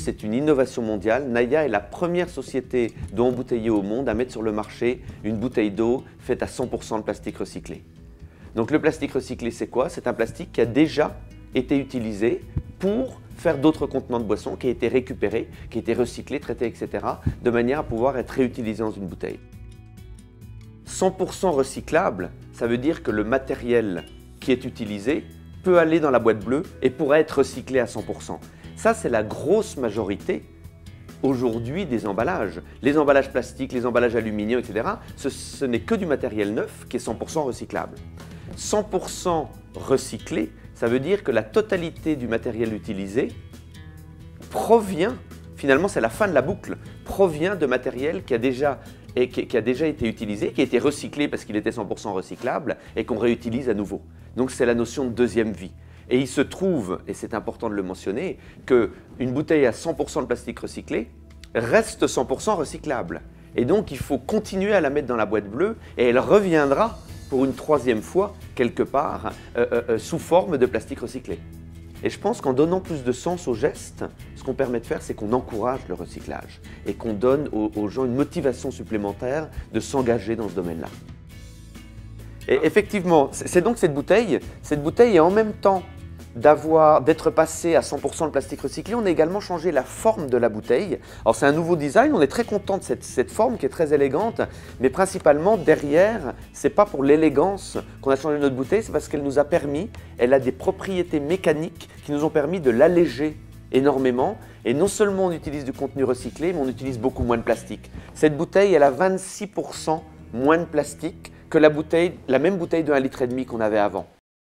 c'est une innovation mondiale. Naya est la première société d'eau embouteillée au monde à mettre sur le marché une bouteille d'eau faite à 100% de plastique recyclé. Donc le plastique recyclé, c'est quoi? C'est un plastique qui a déjà été utilisé pour faire d'autres contenants de boissons, qui a été récupéré, qui a été recyclé, traité, etc., de manière à pouvoir être réutilisé dans une bouteille. 100% recyclable, ça veut dire que le matériel qui est utilisé peut aller dans la boîte bleue et pourra être recyclé à 100%. Ça, c'est la grosse majorité aujourd'hui des emballages. Les emballages plastiques, les emballages aluminium, etc., ce n'est que du matériel neuf qui est 100% recyclable. 100% recyclé, ça veut dire que la totalité du matériel utilisé provient, finalement c'est la fin de la boucle, provient de matériel qui a déjà été utilisé, qui a été recyclé parce qu'il était 100% recyclable et qu'on réutilise à nouveau. Donc c'est la notion de deuxième vie. Et il se trouve, et c'est important de le mentionner, qu'une bouteille à 100% de plastique recyclé reste 100% recyclable. Et donc il faut continuer à la mettre dans la boîte bleue et elle reviendra pour une troisième fois, quelque part, sous forme de plastique recyclé. Et je pense qu'en donnant plus de sens au geste, ce qu'on permet de faire, c'est qu'on encourage le recyclage et qu'on donne aux gens une motivation supplémentaire de s'engager dans ce domaine-là. Et effectivement, c'est donc cette bouteille est en même temps d'être passée à 100% de plastique recyclé, on a également changé la forme de la bouteille. Alors c'est un nouveau design, on est très content de cette forme qui est très élégante, mais principalement derrière, c'est pas pour l'élégance qu'on a changé notre bouteille, c'est parce qu'elle nous a permis, elle a des propriétés mécaniques qui nous ont permis de l'alléger énormément. Et non seulement on utilise du contenu recyclé, mais on utilise beaucoup moins de plastique. Cette bouteille, elle a 26% moins de plastique que la même bouteille de 1,5 litre qu'on avait avant.